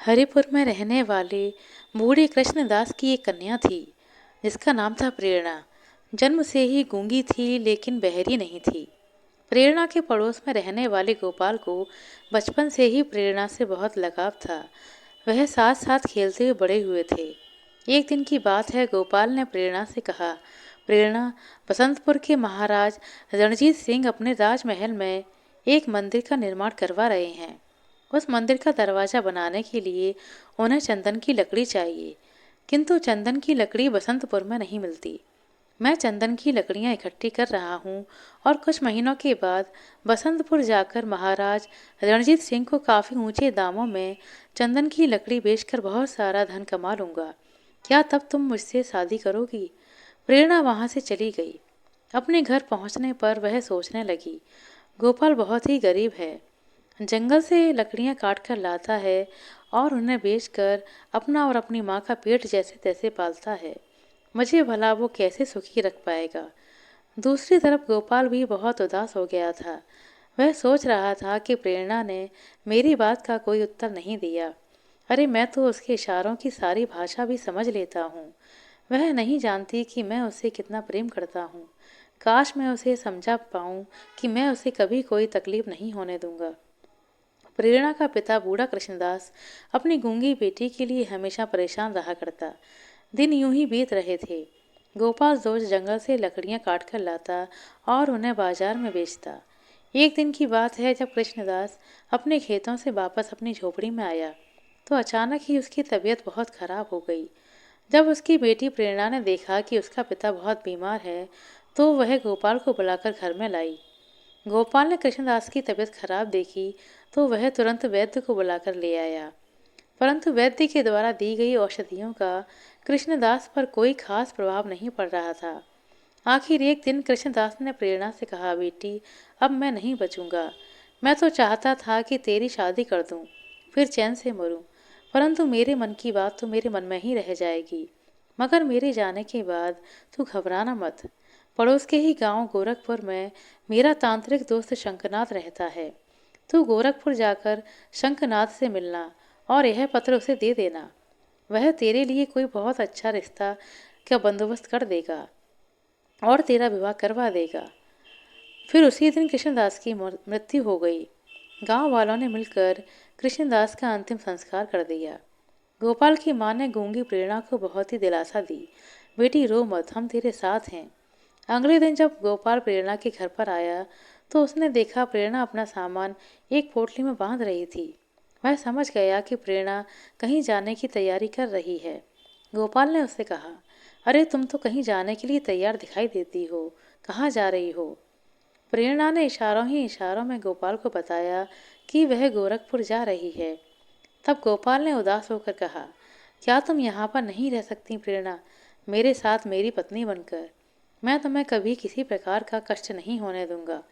हरिपुर में रहने वाले बूढ़े कृष्णदास की एक कन्या थी जिसका नाम था प्रेरणा। जन्म से ही गूंगी थी लेकिन बहरी नहीं थी। प्रेरणा के पड़ोस में रहने वाले गोपाल को बचपन से ही प्रेरणा से बहुत लगाव था। वह साथ साथ खेलते हुए बड़े हुए थे। एक दिन की बात है, गोपाल ने प्रेरणा से कहा, प्रेरणा, बसंतपुर के महाराज रणजीत सिंह अपने राजमहल में एक मंदिर का निर्माण करवा रहे हैं। उस मंदिर का दरवाज़ा बनाने के लिए उन्हें चंदन की लकड़ी चाहिए, किंतु चंदन की लकड़ी बसंतपुर में नहीं मिलती। मैं चंदन की लकड़ियां इकट्ठी कर रहा हूँ और कुछ महीनों के बाद बसंतपुर जाकर महाराज रणजीत सिंह को काफ़ी ऊंचे दामों में चंदन की लकड़ी बेचकर बहुत सारा धन कमा लूँगा। क्या तब तुम मुझसे शादी करोगी? प्रेरणा वहाँ से चली गई। अपने घर पहुँचने पर वह सोचने लगी, गोपाल बहुत ही गरीब है। जंगल से लकड़ियां काट कर लाता है और उन्हें बेचकर अपना और अपनी माँ का पेट जैसे तैसे पालता है। मुझे भला वो कैसे सुखी रख पाएगा। दूसरी तरफ गोपाल भी बहुत उदास हो गया था। वह सोच रहा था कि प्रेरणा ने मेरी बात का कोई उत्तर नहीं दिया। अरे, मैं तो उसके इशारों की सारी भाषा भी समझ लेता हूँ। वह नहीं जानती कि मैं उसे कितना प्रेम करता हूँ। काश मैं उसे समझा पाऊँ कि मैं उसे कभी कोई तकलीफ नहीं होने दूंगा। प्रेरणा का पिता बूढ़ा कृष्णदास अपनी गूंगी बेटी के लिए हमेशा परेशान रहा करता। दिन यूं ही बीत रहे थे। गोपाल रोज जंगल से लकड़ियां काट कर लाता और उन्हें बाजार में बेचता। एक दिन की बात है, जब कृष्णदास अपने खेतों से वापस अपनी झोपड़ी में आया तो अचानक ही उसकी तबीयत बहुत खराब हो गई। जब उसकी बेटी प्रेरणा ने देखा कि उसका पिता बहुत बीमार है तो वह गोपाल को बुलाकर घर में लाई। गोपाल ने कृष्णदास की तबीयत खराब देखी तो वह तुरंत वैद्य को बुलाकर ले आया, परंतु वैद्य के द्वारा दी गई औषधियों का कृष्णदास पर कोई खास प्रभाव नहीं पड़ रहा था। आखिर एक दिन कृष्णदास ने प्रेरणा से कहा, बेटी, अब मैं नहीं बचूंगा। मैं तो चाहता था कि तेरी शादी कर दूं, फिर चैन से मरूं, परंतु मेरे मन की बात तो मेरे मन में ही रह जाएगी। मगर मेरे जाने के बाद तू घबराना मत। पड़ोस के ही गांव गोरखपुर में मेरा तांत्रिक दोस्त शंखनाथ रहता है। तू गोरखपुर जाकर शंखनाथ से मिलना और यह पत्र उसे दे देना। वह तेरे लिए कोई बहुत अच्छा रिश्ता का बंदोबस्त कर देगा और तेरा विवाह करवा देगा। फिर उसी दिन कृष्णदास की मृत्यु हो गई। गांव वालों ने मिलकर कृष्णदास का अंतिम संस्कार कर दिया। गोपाल की माँ ने गूंगी प्रेरणा को बहुत ही दिलासा दी, बेटी रो मत, हम तेरे साथ हैं। अगले दिन जब गोपाल प्रेरणा के घर पर आया तो उसने देखा प्रेरणा अपना सामान एक पोटली में बांध रही थी। वह समझ गया कि प्रेरणा कहीं जाने की तैयारी कर रही है। गोपाल ने उससे कहा, अरे, तुम तो कहीं जाने के लिए तैयार दिखाई देती हो, कहाँ जा रही हो? प्रेरणा ने इशारों ही इशारों में गोपाल को बताया कि वह गोरखपुर जा रही है। तब गोपाल ने उदास होकर कहा, क्या तुम यहाँ पर नहीं रह सकती प्रेरणा, मेरे साथ मेरी पत्नी बनकर? मैं तुम्हें कभी किसी प्रकार का कष्ट नहीं होने दूंगा।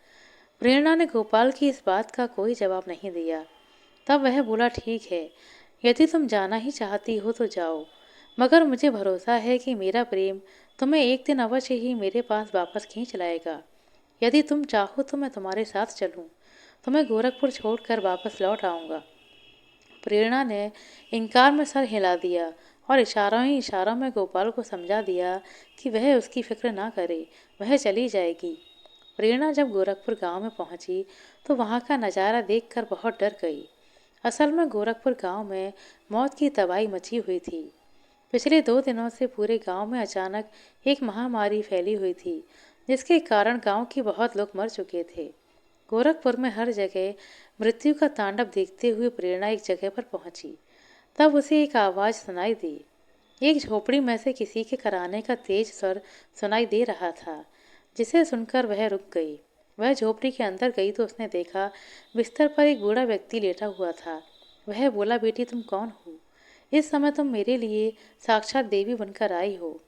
प्रेरणा ने गोपाल की इस बात का कोई जवाब नहीं दिया। तब वह बोला, ठीक है, यदि तुम जाना ही चाहती हो तो जाओ, मगर मुझे भरोसा है कि मेरा प्रेम तुम्हें एक दिन अवश्य ही मेरे पास वापस खींच लाएगा। यदि तुम चाहो तो मैं तुम्हारे साथ चलूं, तुम्हें गोरखपुर छोड़कर वापस लौट आऊंगा। प्रेरणा ने इनकार में सर हिला दिया और इशारों ही इशारों में गोपाल को समझा दिया कि वह उसकी फिक्र ना करे, वह चली जाएगी। प्रेरणा जब गोरखपुर गांव में पहुंची तो वहां का नज़ारा देखकर बहुत डर गई। असल में गोरखपुर गांव में मौत की तबाही मची हुई थी। पिछले 2 दिनों से पूरे गांव में अचानक एक महामारी फैली हुई थी, जिसके कारण गांव के बहुत लोग मर चुके थे। गोरखपुर में हर जगह मृत्यु का तांडव देखते हुए प्रेरणा एक जगह पर पहुंची। तब उसे एक आवाज़ सुनाई दी। एक झोपड़ी में से किसी के कराने का तेज स्वर सुनाई दे रहा था, जिसे सुनकर वह रुक गई। वह झोपड़ी के अंदर गई तो उसने देखा बिस्तर पर एक बूढ़ा व्यक्ति लेटा हुआ था। वह बोला, बेटी, तुम कौन हो? इस समय तुम मेरे लिए साक्षात देवी बनकर आई हो।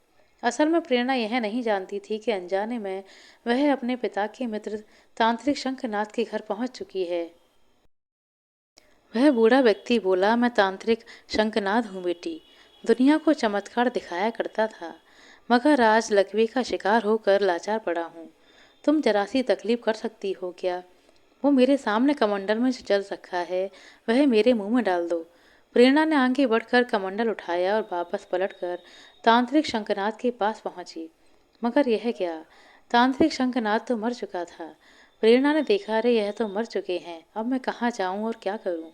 असल में प्रेरणा यह नहीं जानती थी कि अनजाने में वह अपने पिता के मित्र तांत्रिक शंखनाथ के घर पहुंच चुकी है। वह बूढ़ा व्यक्ति बोला, मैं तांत्रिक शंखनाद हूँ बेटी, दुनिया को चमत्कार दिखाया करता था, मगर आज लकवे का शिकार होकर लाचार पड़ा हूँ। तुम जरा सी तकलीफ कर सकती हो क्या? वो मेरे सामने कमंडल में जो जल रखा है वह मेरे मुंह में डाल दो। प्रेरणा ने आगे बढ़कर कमंडल उठाया और वापस पलटकर तांत्रिक शंखनाद के पास पहुंची। मगर यह क्या, तांत्रिक शंखनाद तो मर चुका था। प्रेरणा ने देखा, अरे यह तो मर चुके हैं, अब मैं कहाँ जाऊं और क्या करूं।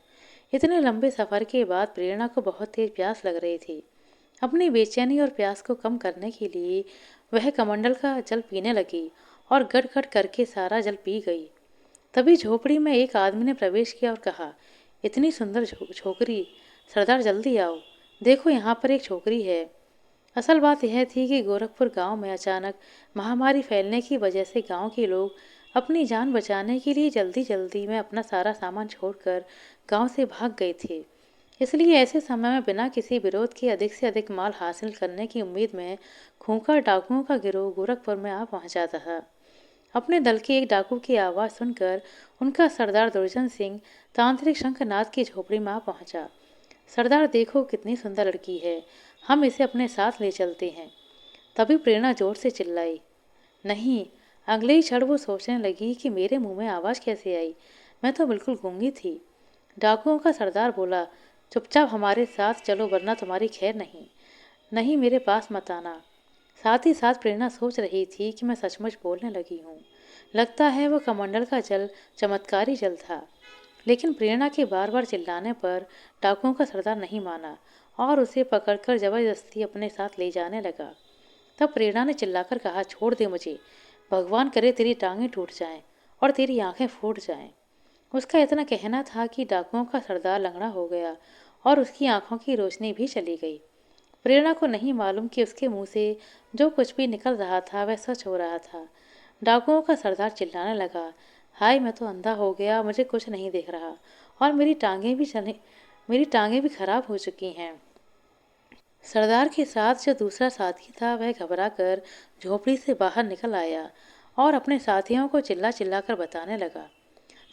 इतने लंबे सफर के बाद प्रेरणा को बहुत तेज प्यास लग रही थी। अपनी बेचैनी और प्यास को कम करने के लिए वह कमंडल का जल पीने लगी और गट गट करके सारा जल पी गई। तभी झोपड़ी में एक आदमी ने प्रवेश किया और कहा, इतनी सुंदर छोकरी, सरदार जल्दी आओ, देखो यहाँ पर एक छोकरी है। असल बात यह थी कि गोरखपुर गांव में अचानक महामारी फैलने की वजह से गांव के लोग अपनी जान बचाने के लिए जल्दी जल्दी में अपना सारा सामान छोड़कर गांव से भाग गए थे। इसलिए ऐसे समय में बिना किसी विरोध के अधिक से अधिक माल हासिल करने की उम्मीद में खूंखार डाकुओं का गिरोह गोरखपुर में आ पहुंचा था। अपने दल के एक डाकू की आवाज़ सुनकर उनका सरदार दुर्जन सिंह तांत्रिक शंखनाद की झोपड़ी में आ पहुंचा। सरदार देखो कितनी सुंदर लड़की है, हम इसे अपने साथ ले चलते हैं। तभी प्रेरणा जोर से चिल्लाई, नहीं। अगले ही क्षण वो सोचने लगी कि मेरे मुंह में आवाज़ कैसे आई, मैं तो बिल्कुल गूंगी थी। डाकुओं का सरदार बोला, चुपचाप हमारे साथ चलो वरना तुम्हारी खैर नहीं। नहीं, मेरे पास मत आना। साथ ही साथ प्रेरणा सोच रही थी कि मैं सचमुच बोलने लगी हूँ। लगता है वो कमंडल का जल चमत्कारी जल था। लेकिन प्रेरणा के बार बार चिल्लाने पर डाकुओं का सरदार नहीं माना और उसे पकड़कर जबरदस्ती अपने साथ ले जाने लगा। तब प्रेरणा ने चिल्लाकर कहा, छोड़ दे मुझे, भगवान करे तेरी टांगें टूट जाएं और तेरी आंखें फूट जाएं। उसका इतना कहना था कि डाकुओं का सरदार लंगड़ा हो गया और उसकी आंखों की रोशनी भी चली गई। प्रेरणा को नहीं मालूम कि उसके मुंह से जो कुछ भी निकल रहा था वह सच हो रहा था। डाकुओं का सरदार चिल्लाने लगा, हाय मैं तो अंधा हो गया, मुझे कुछ नहीं दिख रहा और मेरी टांगें भी खराब हो चुकी हैं। सरदार के साथ जो दूसरा साथी था वह घबराकर झोपड़ी से बाहर निकल आया और अपने साथियों को चिल्ला चिल्ला कर बताने लगा,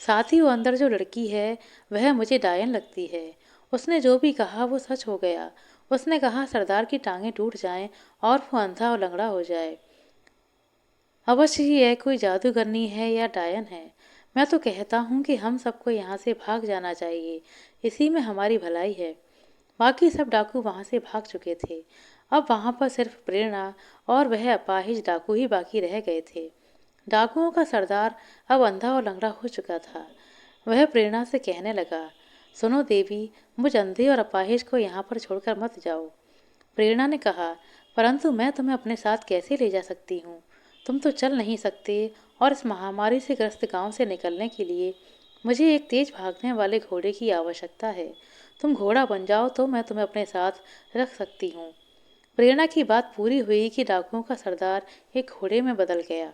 साथी वो अंदर जो लड़की है वह मुझे डायन लगती है। उसने जो भी कहा वो सच हो गया। उसने कहा सरदार की टांगें टूट जाएं और वो अंधा और लंगड़ा हो जाए। अवश्य ही यह कोई जादूगरनी है या डायन है। मैं तो कहता हूँ कि हम सबको यहाँ से भाग जाना चाहिए, इसी में हमारी भलाई है। बाकी सब डाकू वहाँ से भाग चुके थे। अब वहाँ पर सिर्फ प्रेरणा और वह अपाहिज डाकू ही बाकी रह गए थे। डाकुओं का सरदार अब अंधा और लंगड़ा हो चुका था। वह प्रेरणा से कहने लगा, सुनो देवी, मुझ अंधे और अपाहिज को यहाँ पर छोड़कर मत जाओ। प्रेरणा ने कहा, परंतु मैं तुम्हें अपने साथ कैसे ले जा सकती हूँ, तुम तो चल नहीं सकते और इस महामारी से ग्रस्त गांव से निकलने के लिए मुझे एक तेज भागने वाले घोड़े की आवश्यकता है। तुम घोड़ा बन जाओ तो मैं तुम्हें अपने साथ रख सकती हूँ। प्रेरणा की बात पूरी हुई कि डाकुओं का सरदार एक घोड़े में बदल गया।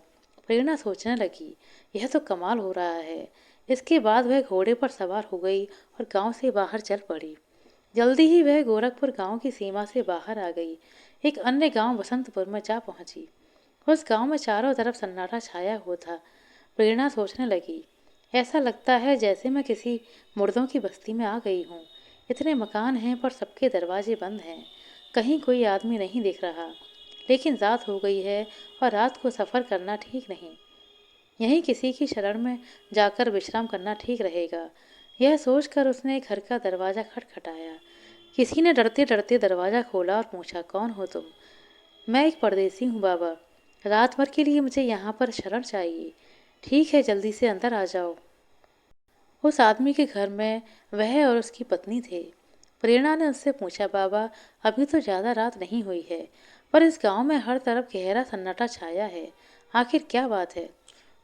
प्रेरणा सोचने लगी, यह तो कमाल हो रहा है। इसके बाद वह घोड़े पर सवार हो गई और गांव से बाहर चल पड़ी। जल्दी ही वह गोरखपुर गांव की सीमा से बाहर आ गई। एक अन्य गांव बसंतपुर में जा पहुंची। उस गांव में चारों तरफ सन्नाटा छाया हुआ था। प्रेरणा सोचने लगी, ऐसा लगता है जैसे मैं किसी मुर्दों की बस्ती में आ गई हूँ। इतने मकान हैं पर सबके दरवाजे बंद हैं, कहीं कोई आदमी नहीं दिख रहा। लेकिन रात हो गई है और रात को सफ़र करना ठीक नहीं। यहीं किसी की शरण में जाकर विश्राम करना ठीक रहेगा। यह सोचकर उसने घर का दरवाज़ा खटखटाया। किसी ने डरते डरते दरवाज़ा खोला और पूछा, कौन हो तुम? मैं एक परदेसी हूँ बाबा, रात भर के लिए मुझे यहाँ पर शरण चाहिए। ठीक है, जल्दी से अंदर आ जाओ। उस आदमी के घर में वह और उसकी पत्नी थे। प्रेरणा ने उससे पूछा, बाबा अभी तो ज़्यादा रात नहीं हुई है, पर इस गांव में हर तरफ गहरा सन्नाटा छाया है, आखिर क्या बात है?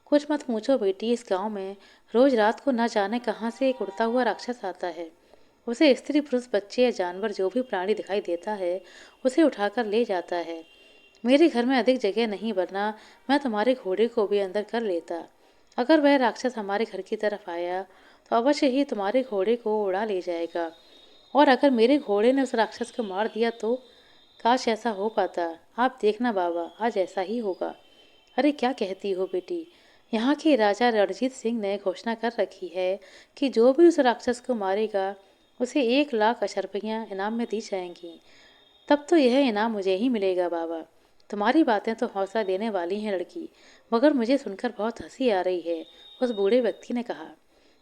कुछ मत पूछो बेटी, इस गांव में रोज रात को न जाने कहाँ से एक उड़ता हुआ राक्षस आता है। उसे स्त्री पुरुष बच्चे या जानवर जो भी प्राणी दिखाई देता है उसे उठाकर ले जाता है। मेरे घर में अधिक जगह नहीं, वरना मैं तुम्हारे घोड़े को भी अंदर कर लेता। अगर वह राक्षस हमारे घर की तरफ आया तो अवश्य ही तुम्हारे घोड़े को उड़ा ले जाएगा, और अगर मेरे घोड़े ने उस राक्षस को मार दिया तो? काश ऐसा हो पाता। आप देखना बाबा, आज ऐसा ही होगा। अरे क्या कहती हो बेटी, यहाँ के राजा रणजीत सिंह ने घोषणा कर रखी है कि जो भी उस राक्षस को मारेगा उसे 1 लाख अशर्फियाँ इनाम में दी जाएंगी। तब तो यह इनाम मुझे ही मिलेगा बाबा। तुम्हारी बातें तो हौसला देने वाली हैं लड़की, मगर मुझे सुनकर बहुत हंसी आ रही है, उस बूढ़े व्यक्ति ने कहा।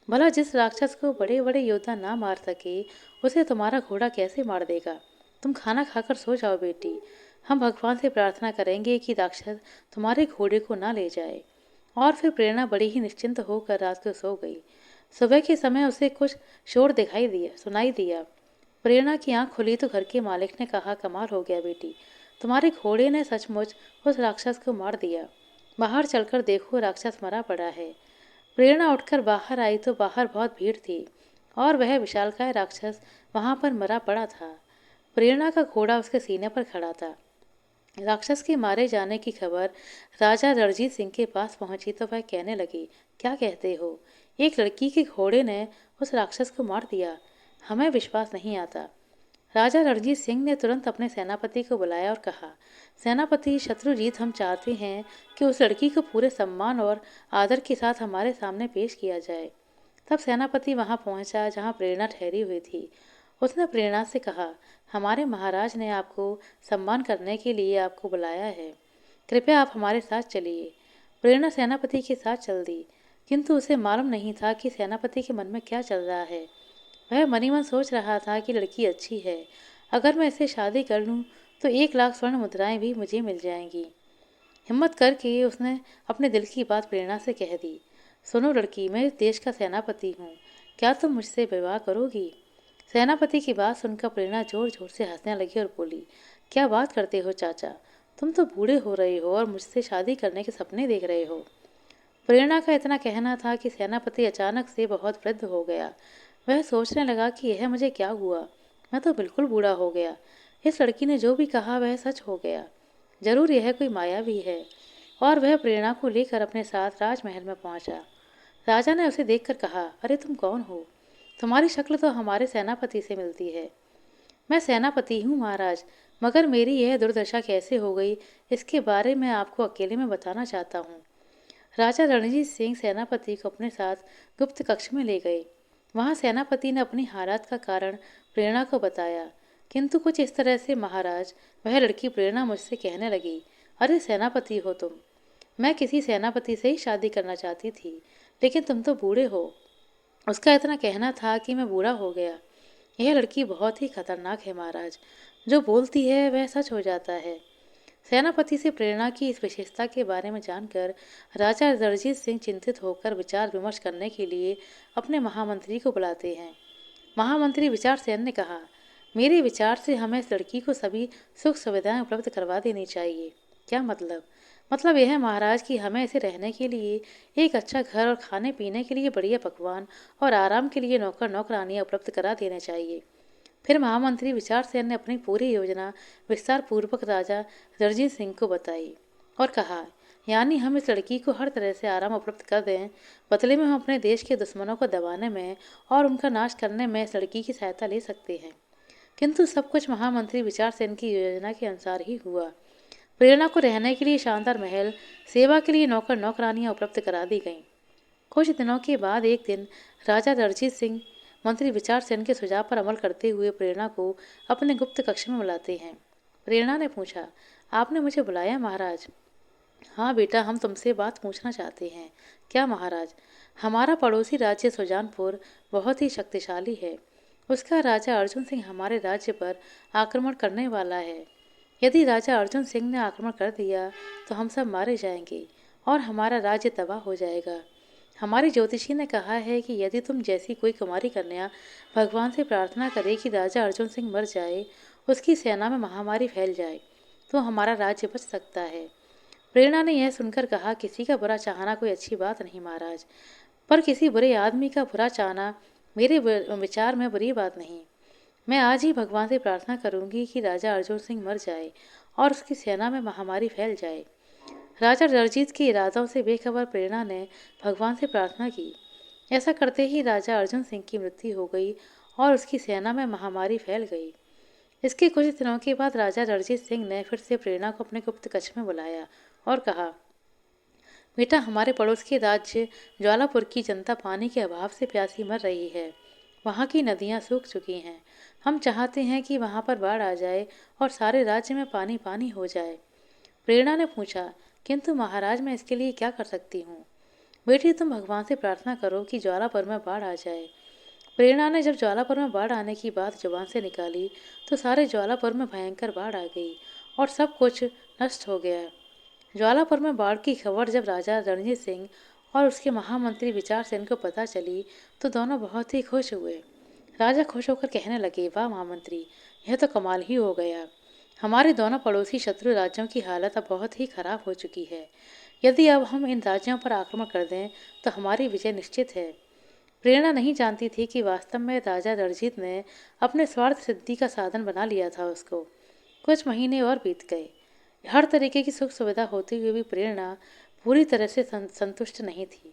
भला जिस राक्षस को बड़े बड़े योद्धा ना मार सके, उसे तुम्हारा घोड़ा कैसे मार देगा? तुम खाना खाकर सो जाओ बेटी। हम भगवान से प्रार्थना करेंगे कि राक्षस तुम्हारे घोड़े को ना ले जाए। और फिर प्रेरणा बड़ी ही निश्चिंत होकर रात को सो गई। सुबह के समय उसे कुछ शोर सुनाई दिया। प्रेरणा की आंख खुली तो घर के मालिक ने कहा, कमाल हो गया बेटी, तुम्हारे घोड़े ने सचमुच उस राक्षस को मार दिया। बाहर चलकर देखो, राक्षस मरा पड़ा है। प्रेरणा उठकर बाहर आई तो बाहर बहुत भीड़ थी और वह विशालकाय राक्षस वहां पर मरा पड़ा था। प्रेरणा का घोड़ा उसके सीने पर खड़ा था। राक्षस के मारे जाने की खबर राजा रणजीत सिंह के पास पहुंची तो वह कहने लगी, क्या कहते हो? एक लड़की के घोड़े ने उस राक्षस को मार दिया। हमें विश्वास नहीं आता। राजा रणजीत सिंह ने तुरंत अपने सेनापति को बुलाया और कहा, सेनापति शत्रुजीत, हम चाहते हैं कि उस लड़की को पूरे सम्मान और आदर के साथ हमारे सामने पेश किया जाए। तब सेनापति वहां पहुंचा जहां प्रेरणा ठहरी हुई थी। उसने प्रेरणा से कहा, हमारे महाराज ने आपको सम्मान करने के लिए आपको बुलाया है। कृपया आप हमारे साथ चलिए। प्रेरणा सेनापति के साथ चल दी, किंतु उसे मालूम नहीं था कि सेनापति के मन में क्या चल रहा है। वह मनी मन सोच रहा था कि लड़की अच्छी है, अगर मैं इससे शादी कर लूं तो 1 लाख स्वर्ण मुद्राएं भी मुझे मिल जाएंगी। हिम्मत करके उसने अपने दिल की बात प्रेरणा से कह दी, सुनो लड़की, मैं इस देश का सेनापति हूँ, क्या तुम मुझसे विवाह करोगी? सेनापति की बात सुनकर प्रेरणा जोर जोर से हंसने लगी और बोली, क्या बात करते हो चाचा, तुम तो बूढ़े हो रहे हो और मुझसे शादी करने के सपने देख रहे हो। प्रेरणा का इतना कहना था कि सेनापति अचानक से बहुत वृद्ध हो गया। वह सोचने लगा कि यह मुझे क्या हुआ, मैं तो बिल्कुल बूढ़ा हो गया। इस लड़की ने जो भी कहा वह सच हो गया। जरूर यह कोई माया भी है। और वह प्रेरणा को लेकर अपने साथ राजमहल में पहुंचा। राजा ने उसे देखकर कहा, अरे तुम कौन हो? तुम्हारी शक्ल तो हमारे सेनापति से मिलती है। मैं सेनापति हूँ महाराज, मगर मेरी यह दुर्दशा कैसे हो गई, इसके बारे में आपको अकेले में बताना चाहता हूँ। राजा रणजीत सिंह सेनापति को अपने साथ गुप्त कक्ष में ले गए। वहां सेनापति ने अपनी हालत का कारण प्रेरणा को बताया, किंतु कुछ इस तरह से, महाराज, वह लड़की प्रेरणा मुझसे कहने लगी, अरे सेनापति हो तुम, मैं किसी सेनापति से ही शादी करना चाहती थी, लेकिन तुम तो बूढ़े हो। उसका इतना कहना था कि मैं बूढ़ा हो गया। यह लड़की बहुत ही खतरनाक है महाराज, जो बोलती है वह सच हो जाता है। सेनापति से प्रेरणा की इस विशेषता के बारे में जानकर राजा रणजीत सिंह चिंतित होकर विचार विमर्श करने के लिए अपने महामंत्री को बुलाते हैं। महामंत्री विचारसेन ने कहा, मेरे विचार से हमें इस लड़की को सभी सुख सुविधाएं उपलब्ध करवा देनी चाहिए। क्या मतलब? मतलब यह है महाराज कि हमें इसे रहने के लिए एक अच्छा घर और खाने पीने के लिए बढ़िया पकवान और आराम के लिए नौकर नौकरानियां उपलब्ध करा देने चाहिए। फिर महामंत्री विचारसेन ने अपनी पूरी योजना विस्तार पूर्वक राजा रणजीत सिंह को बताई और कहा, यानी हम इस लड़की को हर तरह से आराम उपलब्ध कर दें, बदले में हम अपने देश के दुश्मनों को दबाने में और उनका नाश करने में इस लड़की की सहायता ले सकते हैं। किंतु सब कुछ महामंत्री विचारसेन की योजना के अनुसार ही हुआ। प्रेरणा को रहने के लिए शानदार महल, सेवा के लिए नौकर नौकरानियां उपलब्ध करा दी गईं। कुछ दिनों के बाद एक दिन राजा रणजीत सिंह मंत्री विचारसेन के सुझाव पर अमल करते हुए प्रेरणा को अपने गुप्त कक्ष में बुलाते हैं। प्रेरणा ने पूछा, आपने मुझे बुलाया महाराज? हाँ बेटा, हम तुमसे बात पूछना चाहते हैं। क्या महाराज? हमारा पड़ोसी राज्य सुजानपुर बहुत ही शक्तिशाली है। उसका राजा अर्जुन सिंह हमारे राज्य पर आक्रमण करने वाला है। यदि राजा अर्जुन सिंह ने आक्रमण कर दिया तो हम सब मारे जाएंगे और हमारा राज्य तबाह हो जाएगा। हमारी ज्योतिषी ने कहा है कि यदि तुम जैसी कोई कुमारी कन्या भगवान से प्रार्थना करे कि राजा अर्जुन सिंह मर जाए, उसकी सेना में महामारी फैल जाए, तो हमारा राज्य बच सकता है। प्रेरणा ने यह सुनकर कहा, किसी का बुरा चाहना कोई अच्छी बात नहीं महाराज, पर किसी बुरे आदमी का बुरा चाहना मेरे विचार में बुरी बात नहीं। मैं आज ही भगवान से प्रार्थना करूंगी कि राजा अर्जुन सिंह मर जाए और उसकी सेना में महामारी फैल जाए। राजा रणजीत के इरादों से बेखबर प्रेरणा ने भगवान से प्रार्थना की। ऐसा करते ही राजा अर्जुन सिंह की मृत्यु हो गई और उसकी सेना में महामारी फैल गई। इसके कुछ दिनों के बाद राजा रणजीत सिंह ने फिर से प्रेरणा को अपने गुप्त कक्ष में बुलाया और कहा, बेटा, हमारे पड़ोस के राज्य ज्वालापुर की जनता पानी के अभाव से प्यासी मर रही है। वहाँ की नदियाँ सूख चुकी हैं। हम चाहते हैं कि वहाँ पर बाढ़ आ जाए और सारे राज्य में पानी पानी हो जाए। प्रेरणा ने पूछा, किंतु महाराज, मैं इसके लिए क्या कर सकती हूँ? बेटी तुम भगवान से प्रार्थना करो कि ज्वालापुर में बाढ़ आ जाए। प्रेरणा ने जब ज्वालापुर में बाढ़ आने की बात जुबान से निकाली तो सारे ज्वालापुर में भयंकर बाढ़ आ गई और सब कुछ नष्ट हो गया। ज्वालापुर में बाढ़ की खबर जब राजा रणजीत सिंह और उसके महामंत्री विचार सेन को पता चली तो दोनों बहुत ही खुश हुए। राजा खुश होकर कहने लगे, वाह महामंत्री, यह तो कमाल ही हो गया। हमारे दोनों पड़ोसी शत्रु राज्यों की हालत अब बहुत ही खराब हो चुकी है। यदि अब हम इन राज्यों पर आक्रमण कर दें तो हमारी विजय निश्चित है। प्रेरणा नहीं जानती थी कि वास्तव में राजा रणजीत ने अपने स्वार्थ सिद्धि का साधन बना लिया था उसको। कुछ महीने और बीत गए। हर तरीके की सुख सुविधा होते हुए भी प्रेरणा पूरी तरह से संतुष्ट नहीं थी।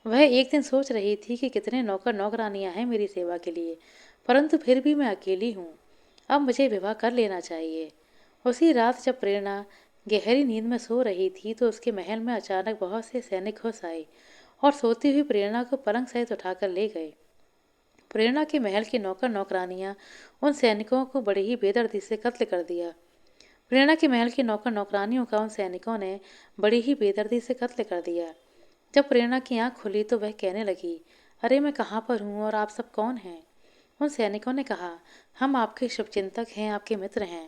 वह एक दिन सोच रही थी कि कितने नौकर नौकरानियां हैं मेरी सेवा के लिए, परंतु फिर भी मैं अकेली हूँ। अब मुझे विवाह कर लेना चाहिए। उसी रात जब प्रेरणा गहरी नींद में सो रही थी तो उसके महल में अचानक बहुत से सैनिक घुस आए और सोती हुई प्रेरणा को पलंग सहित उठाकर ले गए। प्रेरणा के महल के नौकर नौकरानियां उन सैनिकों को बड़ी ही बेदर्दी से कत्ल कर दिया। प्रेरणा के महल के नौकर नौकरानियों का उन सैनिकों ने बड़ी ही बेदर्दी से कत्ल कर दिया। जब प्रेरणा की आंख खुली तो वह कहने लगी, अरे मैं कहाँ पर हूँ और आप सब कौन हैं? उन सैनिकों ने कहा, हम आपके शुभचिंतक हैं, आपके मित्र हैं।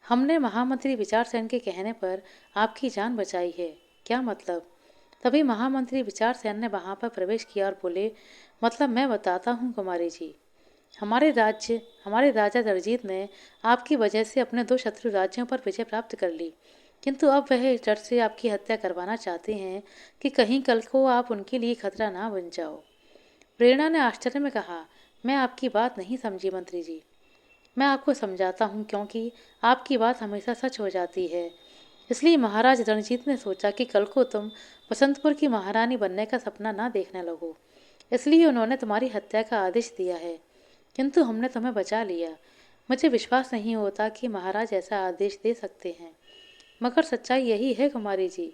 हमने महामंत्री विचार सेन के कहने पर आपकी जान बचाई है। क्या मतलब? तभी महामंत्री विचार सेन ने वहां पर प्रवेश किया और बोले, मतलब मैं बताता हूँ कुमारी जी। हमारे राजा रणजीत ने आपकी वजह से अपने दो शत्रु राज्यों पर विजय प्राप्त कर ली, किंतु अब वह इस डर से आपकी हत्या करवाना चाहते हैं कि कहीं कल को आप उनके लिए खतरा ना बन जाओ। प्रेरणा ने आश्चर्य में कहा, मैं आपकी बात नहीं समझी मंत्री जी। मैं आपको समझाता हूँ, क्योंकि आपकी बात हमेशा सच हो जाती है। इसलिए महाराज रणजीत ने सोचा कि कल को तुम बसंतपुर की महारानी बनने का सपना ना देखने लगो, इसलिए उन्होंने तुम्हारी हत्या का आदेश दिया है, किंतु हमने तुम्हें बचा लिया। मुझे विश्वास नहीं होता कि महाराज ऐसा आदेश दे सकते हैं, मगर सच्चाई यही है कुमारी जी।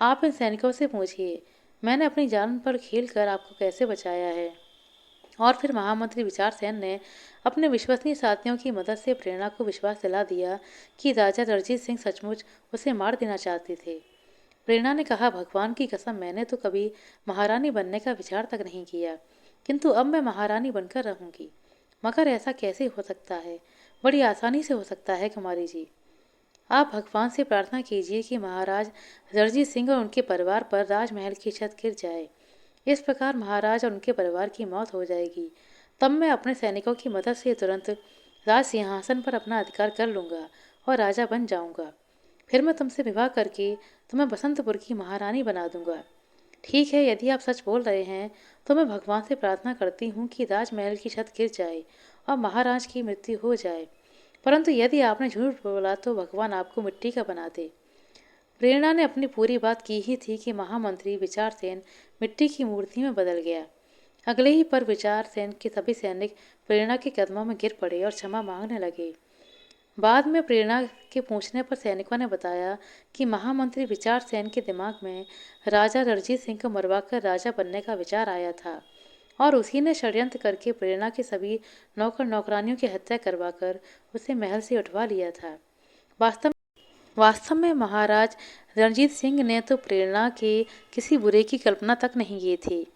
आप इन सैनिकों से पूछिए, मैंने अपनी जान पर खेल कर आपको कैसे बचाया है। और फिर महामंत्री विचार सेन ने अपने विश्वसनीय साथियों की मदद से प्रेरणा को विश्वास दिला दिया कि राजा रणजीत सिंह सचमुच उसे मार देना चाहते थे। प्रेरणा ने कहा, भगवान की कसम, मैंने तो कभी महारानी बनने का विचार तक नहीं किया, किंतु अब मैं महारानी बनकर रहूंगी। मगर ऐसा कैसे हो सकता है? बड़ी आसानी से हो सकता है कुमारी जी। आप भगवान से प्रार्थना कीजिए कि महाराज रणजीत सिंह और उनके परिवार पर राजमहल की छत गिर जाए। इस प्रकार महाराज और उनके परिवार की मौत हो जाएगी। तब मैं अपने सैनिकों की मदद से तुरंत राज सिंहासन पर अपना अधिकार कर लूँगा और राजा बन जाऊँगा। फिर मैं तुमसे विवाह करके तुम्हें बसंतपुर की महारानी बना दूंगा। ठीक है, यदि आप सच बोल रहे हैं तो मैं भगवान से प्रार्थना करती हूँ कि राजमहल की छत गिर जाए और महाराज की मृत्यु हो जाए, परंतु यदि आपने झूठ बोला तो भगवान आपको मिट्टी का बना दे। प्रेरणा ने अपनी पूरी बात की ही थी कि महामंत्री विचार सेन मिट्टी की मूर्ति में बदल गया। अगले ही पर विचार सेन के सभी सैनिक प्रेरणा के कदमों में गिर पड़े और क्षमा मांगने लगे। बाद में प्रेरणा के पूछने पर सैनिकों ने बताया कि महामंत्री विचार सेन के दिमाग में राजा रणजीत सिंह को मरवाकर राजा बनने का विचार आया था और उसी ने षड्यंत्र करके प्रेरणा के सभी नौकर नौकरानियों की हत्या करवाकर उसे महल से उठवा लिया था। वास्तव वास्तव में महाराज रणजीत सिंह ने तो प्रेरणा के किसी बुरे की कल्पना तक नहीं की थी।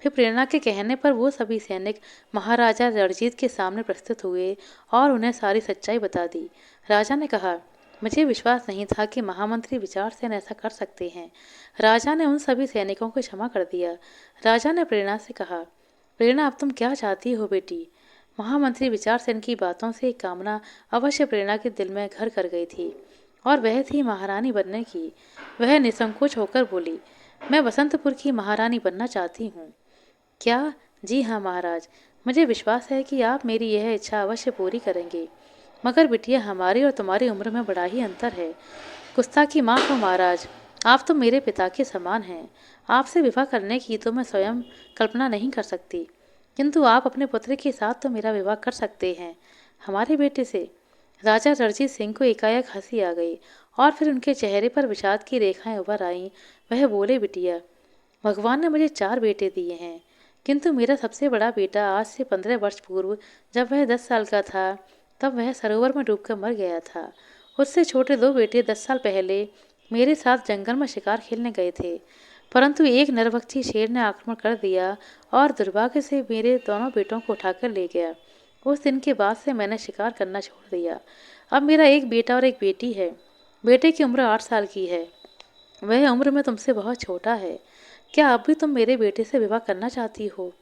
फिर प्रेरणा के कहने पर वो सभी सैनिक महाराजा रणजीत के सामने प्रस्तुत हुए और उन्हें सारी सच्चाई बता दी। राजा ने कहा, मुझे विश्वास नहीं था कि महामंत्री विचार सेन ऐसा कर सकते हैं। राजा ने उन सभी सैनिकों को क्षमा कर दिया। राजा ने प्रेरणा से कहा, प्रेरणा, अब तुम क्या चाहती हो बेटी? महामंत्री विचार सेन की बातों से एक कामना अवश्य प्रेरणा के दिल में घर कर गई थी और वह थी महारानी बनने की। वह निसंकोच होकर बोली, मैं बसंतपुर की महारानी बनना चाहती हूँ। क्या? जी हाँ महाराज, मुझे विश्वास है कि आप मेरी यह इच्छा अवश्य पूरी करेंगे। मगर बिटिया, हमारी और तुम्हारी उम्र में बड़ा ही अंतर है। गुस्ताखी माफ हो महाराज, आप तो मेरे पिता के समान हैं। आपसे विवाह करने की तो मैं स्वयं कल्पना नहीं कर सकती, किंतु आप अपने पुत्र के साथ तो मेरा विवाह कर सकते हैं, हमारे बेटे से। राजा रणजीत सिंह को एकाएक हंसी आ गई और फिर उनके चेहरे पर विषाद की रेखाएं उभर आईं। वह बोले, बिटिया, भगवान ने मुझे 4 बेटे दिए हैं, किंतु मेरा सबसे बड़ा बेटा आज से 15 वर्ष पूर्व जब वह 10 साल का था तब वह सरोवर में डूबकर मर गया था। उससे छोटे 2 बेटे 10 साल पहले मेरे साथ जंगल में शिकार खेलने गए थे। परंतु एक नरभक्षी शेर ने आक्रमण कर दिया और दुर्भाग्य से मेरे दोनों बेटों को उठाकर ले गया। उस दिन के बाद से मैंने शिकार करना छोड़ दिया। अब मेरा एक बेटा और एक बेटी है। बेटे की उम्र 8 साल की है। वह उम्र में तुमसे बहुत छोटा है। क्या अब भी तुम मेरे बेटे से विवाह करना चाहती हो?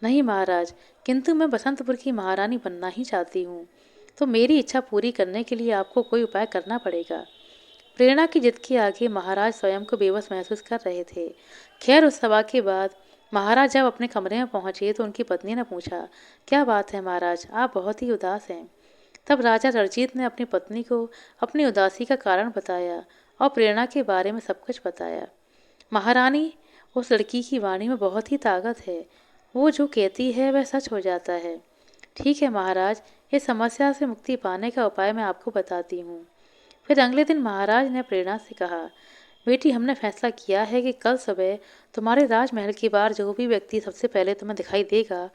नहीं महाराज, किंतु मैं बसंतपुर की महारानी बनना ही चाहती हूँ। तो मेरी इच्छा पूरी करने के लिए आपको कोई उपाय करना पड़ेगा। प्रेरणा की जिद के आगे महाराज स्वयं को बेबस महसूस कर रहे थे। खैर, उस सभा के बाद महाराज जब अपने कमरे में पहुंचे तो उनकी पत्नी ने पूछा, क्या बात है महाराज, आप बहुत ही उदास हैं। तब राजा रणजीत ने अपनी पत्नी को अपनी उदासी का कारण बताया और प्रेरणा के बारे में सब कुछ बताया। महारानी, उस लड़की की वाणी में बहुत ही ताकत है। वो जो कहती है वह सच हो जाता है। ठीक है महाराज, इस समस्या से मुक्ति पाने का उपाय मैं आपको बताती हूँ। फिर अगले दिन महाराज ने प्रेरणा से कहा, बेटी, हमने फैसला किया है कि कल सुबह तुम्हारे राजमहल के बाहर जो भी व्यक्ति सबसे पहले तुम्हें दिखाई देगा,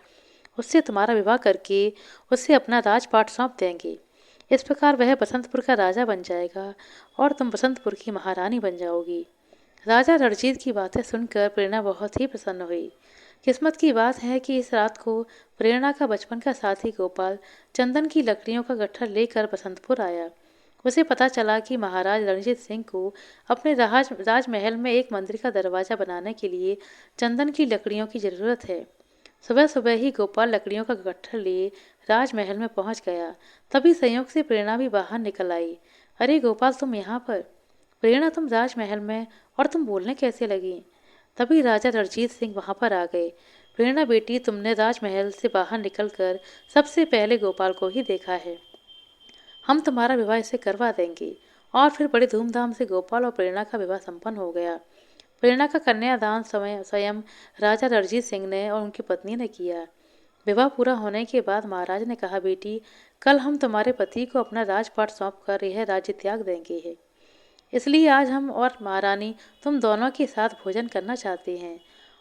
उससे तुम्हारा विवाह करके उसे अपना राजपाट सौंप देंगे। इस प्रकार वह बसंतपुर का राजा बन जाएगा और तुम बसंतपुर की महारानी बन जाओगी। राजा रणजीत की बातें सुनकर प्रेरणा बहुत ही प्रसन्न हुई। किस्मत की बात है कि इस रात को प्रेरणा का बचपन का साथी गोपाल चंदन की लकड़ियों का गट्ठर लेकर बसंतपुर आया। उसे पता चला कि महाराज रणजीत सिंह को अपने राजमहल में एक मंदिर का दरवाजा बनाने के लिए चंदन की लकड़ियों की जरूरत है। सुबह सुबह ही गोपाल लकड़ियों का गट्ठर लिए राजमहल में पहुंच गया। तभी संयोग से प्रेरणा भी बाहर निकल आई। अरे गोपाल, तुम यहाँ पर? प्रेरणा, तुम राजमहल में, और तुम बोलने कैसे लगी? तभी राजा रणजीत सिंह वहां पर आ गए। प्रेरणा बेटी, तुमने राजमहल से बाहर निकलकर सबसे पहले गोपाल को ही देखा है। हम तुम्हारा विवाह इससे करवा देंगे। और फिर बड़े धूमधाम से गोपाल और प्रेरणा का विवाह संपन्न हो गया। प्रेरणा का कन्यादान स्वयं राजा रणजीत सिंह ने और उनकी पत्नी ने किया। विवाह पूरा होने के बाद महाराज ने कहा, बेटी, कल हम तुम्हारे पति को अपना राजपाट सौंप कर यह राज्य त्याग देंगे है। इसलिए आज हम और महारानी तुम दोनों के साथ भोजन करना चाहते हैं।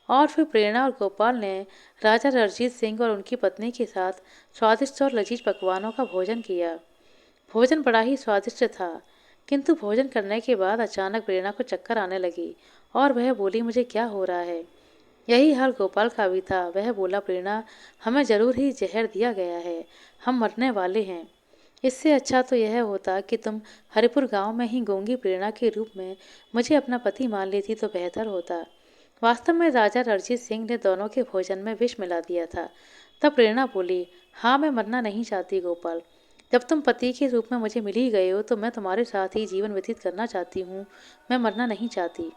और फिर प्रेरणा और गोपाल ने राजा रणजीत सिंह और उनकी पत्नी के साथ स्वादिष्ट और लजीज पकवानों का भोजन किया। भोजन बड़ा ही स्वादिष्ट था, किंतु भोजन करने के बाद अचानक प्रेरणा को चक्कर आने लगी और वह बोली, मुझे क्या हो रहा है। यही हाल गोपाल का भी था। वह बोला, प्रेरणा, हमें जरूर ही जहर दिया गया है, हम मरने वाले हैं। इससे अच्छा तो यह होता कि तुम हरिपुर गांव में ही गूंगी प्रेरणा के रूप में मुझे अपना पति मान लेती तो बेहतर होता। वास्तव में राजा रणजीत सिंह ने दोनों के भोजन में विष मिला दिया था। तब प्रेरणा बोली, हाँ, मैं मरना नहीं चाहती गोपाल। जब तुम पति के रूप में मुझे मिल ही गए हो तो मैं तुम्हारे साथ ही जीवन व्यतीत करना चाहती हूँ। मैं मरना नहीं चाहती।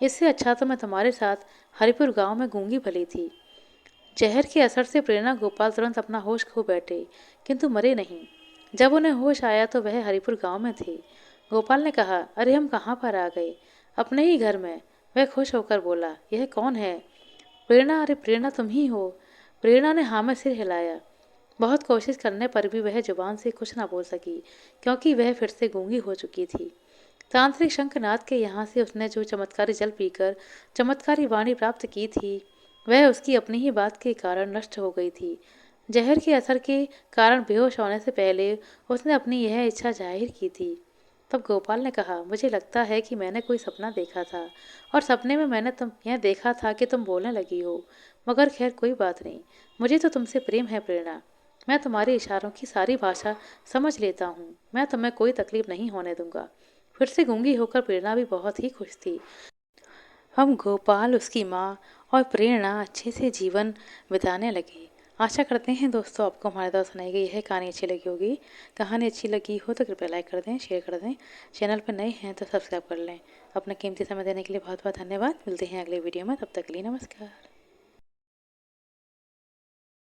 इससे अच्छा तो मैं तुम्हारे साथ हरिपुर गांव में गूंगी भली थी। जहर के असर से प्रेरणा गोपाल तुरंत अपना होश खो बैठे, किंतु मरे नहीं। जब उन्हें होश आया तो वह हरिपुर गांव में थे। गोपाल ने कहा, अरे हम कहाँ पर आ गए? अपने ही घर में। वह खुश होकर बोला, यह कौन है? प्रेरणा, अरे प्रेरणा, तुम ही हो। प्रेरणा ने हाँ में सिर हिलाया। बहुत कोशिश करने पर भी वह जुबान से कुछ ना बोल सकी, क्योंकि वह फिर से गूंगी हो चुकी थी। तांत्रिक शंखनाद के यहाँ से उसने जो चमत्कारी जल पीकर चमत्कारी वाणी प्राप्त की थी, वह उसकी अपनी ही बात के कारण नष्ट हो गई थी। जहर के असर के कारण बेहोश होने से पहले उसने अपनी यह इच्छा जाहिर की थी। तब गोपाल ने कहा, मुझे लगता है कि मैंने कोई सपना देखा था और सपने में मैंने तुम यह देखा था कि तुम बोलने लगी हो। मगर खैर कोई बात नहीं, मुझे तो तुमसे प्रेम है प्रेरणा। मैं तुम्हारे इशारों की सारी भाषा समझ लेता हूँ। मैं तुम्हें कोई तकलीफ नहीं होने दूंगा। फिर से गूंगी होकर प्रेरणा भी बहुत ही खुश थी। अब गोपाल, उसकी माँ और प्रेरणा अच्छे से जीवन बिताने लगे। आशा करते हैं दोस्तों आपको हमारे द्वारा सुनाई गई यह कहानी अच्छी लगी होगी। कहानी अच्छी लगी हो तो कृपया लाइक कर दें, शेयर कर दें। चैनल पर नए हैं तो सब्सक्राइब कर लें। अपना कीमती समय देने के लिए बहुत बहुत धन्यवाद। मिलते हैं अगले वीडियो में, तब तक के लिए नमस्कार।